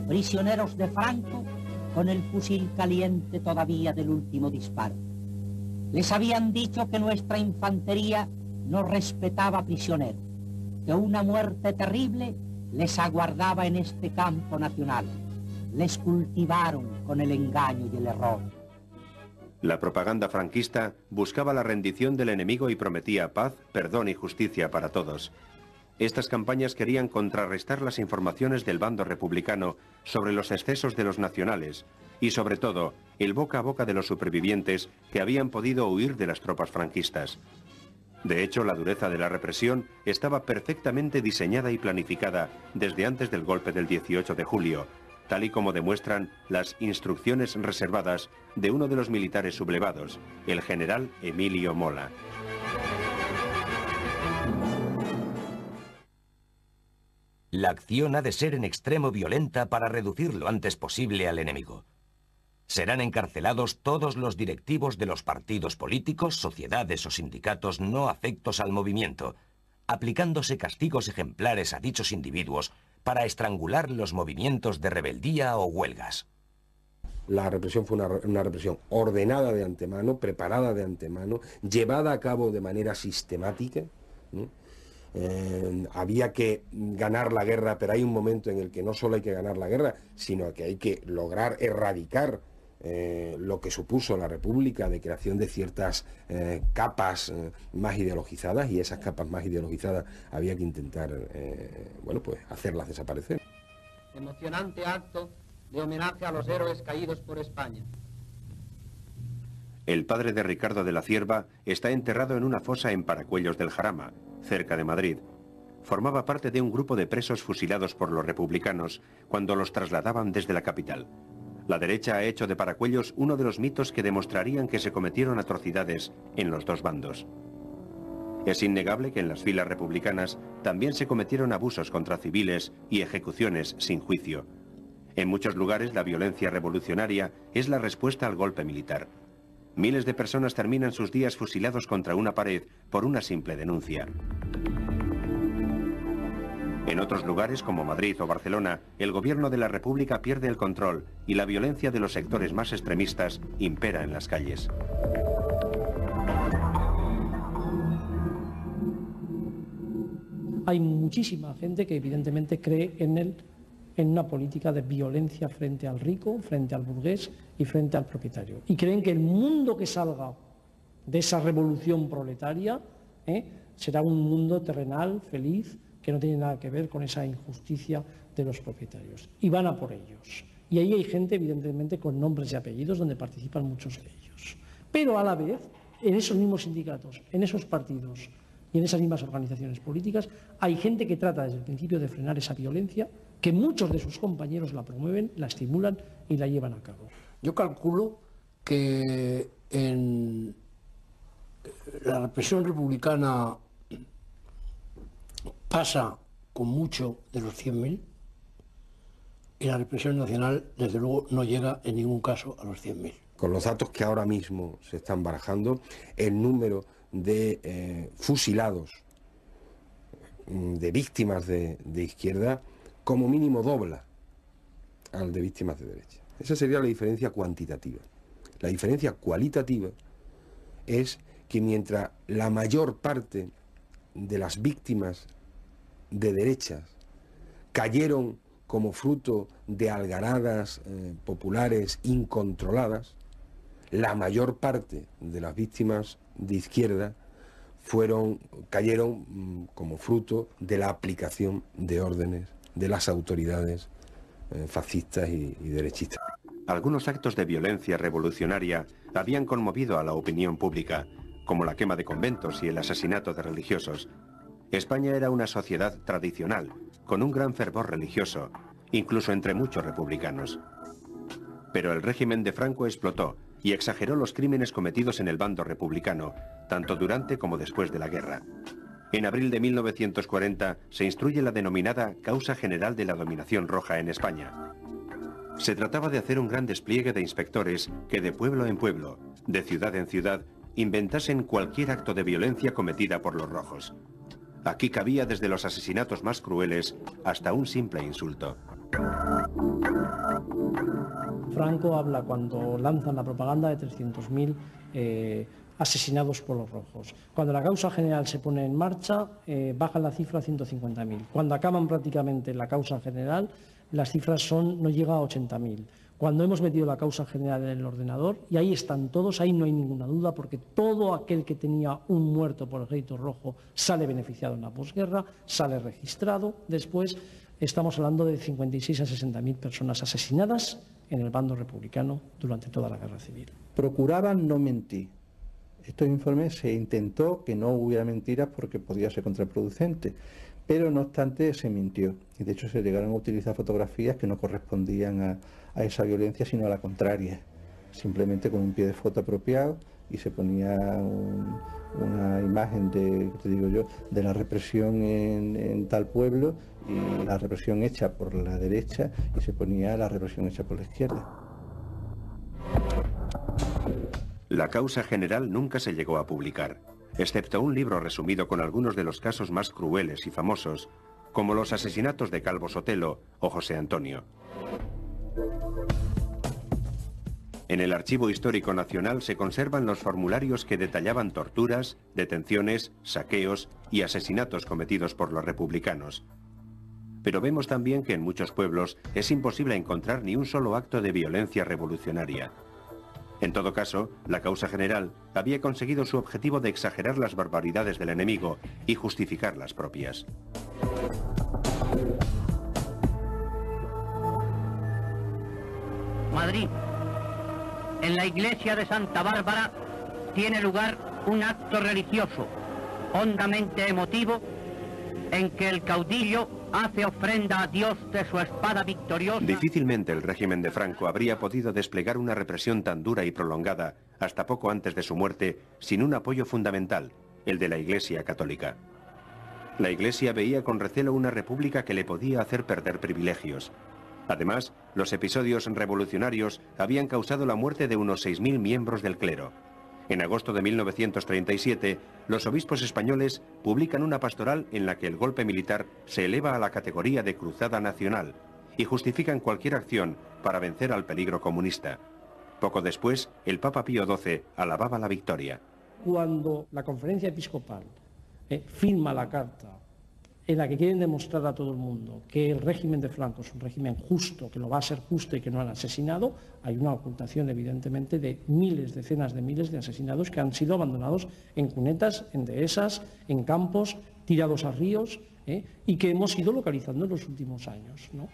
Prisioneros de Franco con el fusil caliente todavía del último disparo. Les habían dicho que nuestra infantería no respetaba prisioneros, que una muerte terrible les aguardaba en este campo nacional. Les cultivaron con el engaño y el error. La propaganda franquista buscaba la rendición del enemigo y prometía paz, perdón y justicia para todos. Estas campañas querían contrarrestar las informaciones del bando republicano sobre los excesos de los nacionales y, sobre todo, el boca a boca de los supervivientes que habían podido huir de las tropas franquistas. De hecho, la dureza de la represión estaba perfectamente diseñada y planificada desde antes del golpe del 18 de julio, tal y como demuestran las instrucciones reservadas de uno de los militares sublevados, el general Emilio Mola. La acción ha de ser en extremo violenta para reducir lo antes posible al enemigo. Serán encarcelados todos los directivos de los partidos políticos, sociedades o sindicatos no afectos al movimiento, aplicándose castigos ejemplares a dichos individuos para estrangular los movimientos de rebeldía o huelgas. La represión fue una represión ordenada de antemano, preparada de antemano, llevada a cabo de manera sistemática, ¿no? Había que ganar la guerra, pero hay un momento en el que no solo hay que ganar la guerra, sino que hay que lograr erradicar lo que supuso la República de creación de ciertas capas más ideologizadas, y esas capas más ideologizadas había que intentar bueno, pues hacerlas desaparecer. Emocionante acto de homenaje a los héroes caídos por España. El padre de Ricardo de la Cierva está enterrado en una fosa en Paracuellos del Jarama, cerca de Madrid. Formaba parte de un grupo de presos fusilados por los republicanos cuando los trasladaban desde la capital. La derecha ha hecho de Paracuellos uno de los mitos que demostrarían que se cometieron atrocidades en los dos bandos. Es innegable que en las filas republicanas también se cometieron abusos contra civiles y ejecuciones sin juicio. En muchos lugares la violencia revolucionaria es la respuesta al golpe militar. Miles de personas terminan sus días fusilados contra una pared por una simple denuncia. En otros lugares, como Madrid o Barcelona, el gobierno de la República pierde el control y la violencia de los sectores más extremistas impera en las calles. Hay muchísima gente que evidentemente cree en una política de violencia frente al rico, frente al burgués y frente al propietario. Y creen que el mundo que salga de esa revolución proletaria será un mundo terrenal, feliz, que no tiene nada que ver con esa injusticia de los propietarios. Y van a por ellos. Y ahí hay gente, evidentemente, con nombres y apellidos donde participan muchos de ellos. Pero a la vez, en esos mismos sindicatos, en esos partidos y en esas mismas organizaciones políticas, hay gente que trata desde el principio de frenar esa violencia, que muchos de sus compañeros la promueven, la estimulan y la llevan a cabo. Yo calculo que en la represión republicana pasa con mucho de los 100.000 y la represión nacional, desde luego, no llega en ningún caso a los 100.000. Con los datos que ahora mismo se están barajando, el número de fusilados, de víctimas de izquierda, como mínimo dobla al de víctimas de derecha. Esa sería la diferencia cuantitativa. La diferencia cualitativa es que mientras la mayor parte de las víctimas de derechas cayeron como fruto de algaradas populares incontroladas, la mayor parte de las víctimas de izquierda cayeron como fruto de la aplicación de órdenes de las autoridades fascistas y derechistas. Algunos actos de violencia revolucionaria habían conmovido a la opinión pública, como la quema de conventos y el asesinato de religiosos. España era una sociedad tradicional, con un gran fervor religioso, incluso entre muchos republicanos. Pero el régimen de Franco explotó y exageró los crímenes cometidos en el bando republicano, tanto durante como después de la guerra. En abril de 1940 se instruye la denominada Causa General de la Dominación Roja en España. Se trataba de hacer un gran despliegue de inspectores que de pueblo en pueblo, de ciudad en ciudad, inventasen cualquier acto de violencia cometida por los rojos. Aquí cabía desde los asesinatos más crueles hasta un simple insulto. Franco habla, cuando lanzan la propaganda, de 300.000 asesinados por los rojos. Cuando la causa general se pone en marcha, baja la cifra a 150.000. Cuando acaban prácticamente la causa general, las cifras no llega a 80.000. Cuando hemos metido la causa general en el ordenador, y ahí están todos, ahí no hay ninguna duda, porque todo aquel que tenía un muerto por el ejército rojo sale beneficiado en la posguerra, sale registrado. Después estamos hablando de 56 a 60.000 personas asesinadas en el bando republicano durante toda la guerra civil. Procuraban no mentir. Estos informes se intentó que no hubiera mentiras porque podía ser contraproducente, pero no obstante se mintió. Y de hecho se llegaron a utilizar fotografías que no correspondían a esa violencia, sino a la contraria. Simplemente con un pie de foto apropiado, y se ponía una imagen de la represión en tal pueblo, y la represión hecha por la derecha, y se ponía la represión hecha por la izquierda. La causa general nunca se llegó a publicar, excepto un libro resumido con algunos de los casos más crueles y famosos, como los asesinatos de Calvo Sotelo o José Antonio. En el Archivo Histórico Nacional se conservan los formularios que detallaban torturas, detenciones, saqueos y asesinatos cometidos por los republicanos. Pero vemos también que en muchos pueblos es imposible encontrar ni un solo acto de violencia revolucionaria. En todo caso, la causa general había conseguido su objetivo de exagerar las barbaridades del enemigo y justificar las propias. Madrid. En la iglesia de Santa Bárbara tiene lugar un acto religioso, hondamente emotivo, en que el caudillo hace ofrenda a Dios de su espada victoriosa. Difícilmente el régimen de Franco habría podido desplegar una represión tan dura y prolongada hasta poco antes de su muerte sin un apoyo fundamental, el de la Iglesia católica. La Iglesia veía con recelo una república que le podía hacer perder privilegios. Además, los episodios revolucionarios habían causado la muerte de unos 6.000 miembros del clero. En agosto de 1937, los obispos españoles publican una pastoral en la que el golpe militar se eleva a la categoría de cruzada nacional y justifican cualquier acción para vencer al peligro comunista. Poco después, el Papa Pío XII alababa la victoria. Cuando la Conferencia Episcopal firma la carta en la que quieren demostrar a todo el mundo que el régimen de Franco es un régimen justo, que lo va a ser justo y que no han asesinado, hay una ocultación evidentemente de miles, decenas de miles de asesinados que han sido abandonados en cunetas, en dehesas, en campos, tirados a ríos, y que hemos ido localizando en los últimos años, ¿no?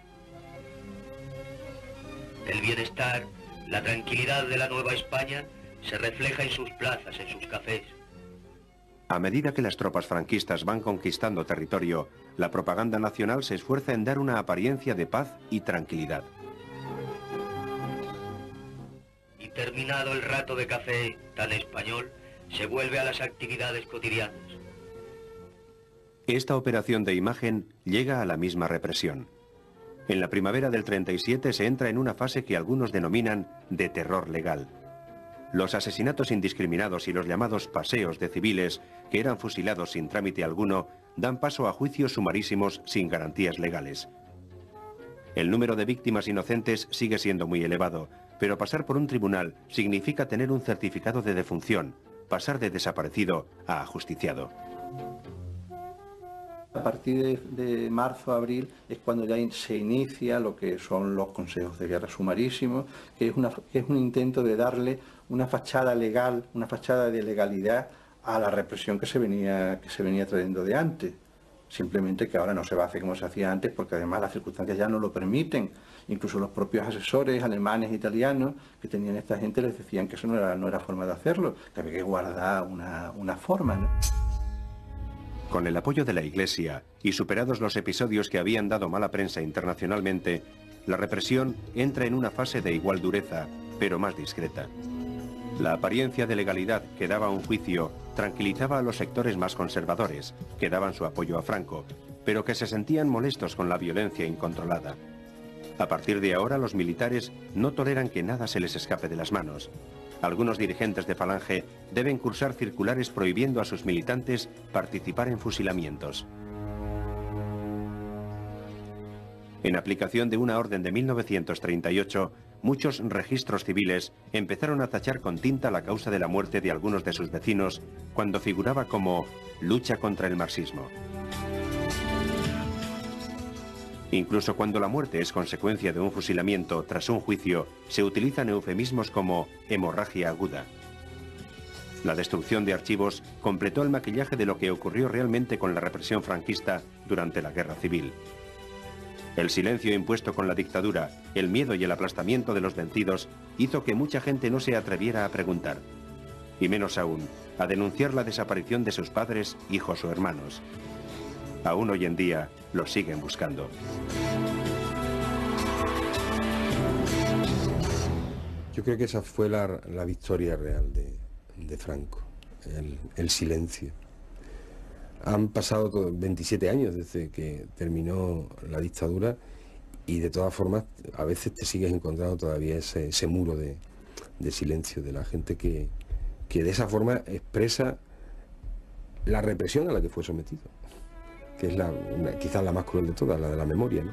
El bienestar, la tranquilidad de la Nueva España se refleja en sus plazas, en sus cafés. A medida que las tropas franquistas van conquistando territorio, la propaganda nacional se esfuerza en dar una apariencia de paz y tranquilidad. Y terminado el rato de café tan español, se vuelve a las actividades cotidianas. Esta operación de imagen llega a la misma represión. En la primavera del 37 se entra en una fase que algunos denominan de terror legal. Los asesinatos indiscriminados y los llamados paseos de civiles, que eran fusilados sin trámite alguno, dan paso a juicios sumarísimos sin garantías legales. El número de víctimas inocentes sigue siendo muy elevado, pero pasar por un tribunal significa tener un certificado de defunción, pasar de desaparecido a ajusticiado. A partir de marzo, abril, es cuando ya se inicia lo que son los consejos de guerra sumarísimos, que es un intento de darle una fachada legal, una fachada de legalidad a la represión que se venía trayendo de antes. Simplemente que ahora no se va a hacer como se hacía antes, porque además las circunstancias ya no lo permiten. Incluso los propios asesores alemanes e italianos que tenían esta gente les decían que eso no era forma de hacerlo, que había que guardar una forma, ¿no? Con el apoyo de la Iglesia y superados los episodios que habían dado mala prensa internacionalmente, la represión entra en una fase de igual dureza, pero más discreta. La apariencia de legalidad que daba un juicio tranquilizaba a los sectores más conservadores, que daban su apoyo a Franco, pero que se sentían molestos con la violencia incontrolada. A partir de ahora, los militares no toleran que nada se les escape de las manos. Algunos dirigentes de Falange deben cursar circulares prohibiendo a sus militantes participar en fusilamientos. En aplicación de una orden de 1938, muchos registros civiles empezaron a tachar con tinta la causa de la muerte de algunos de sus vecinos cuando figuraba como lucha contra el marxismo. Incluso cuando la muerte es consecuencia de un fusilamiento tras un juicio, se utilizan eufemismos como hemorragia aguda. La destrucción de archivos completó el maquillaje de lo que ocurrió realmente con la represión franquista durante la Guerra Civil. El silencio impuesto con la dictadura, el miedo y el aplastamiento de los vencidos hizo que mucha gente no se atreviera a preguntar, y menos aún, a denunciar la desaparición de sus padres, hijos o hermanos. Aún hoy en día los siguen buscando. Yo creo que esa fue la victoria real de Franco, el silencio. Han pasado 27 años desde que terminó la dictadura y de todas formas a veces te sigues encontrando todavía ese muro de silencio de la gente que de esa forma expresa la represión a la que fue sometido, que es quizás la más cruel de todas, la de la memoria, ¿no?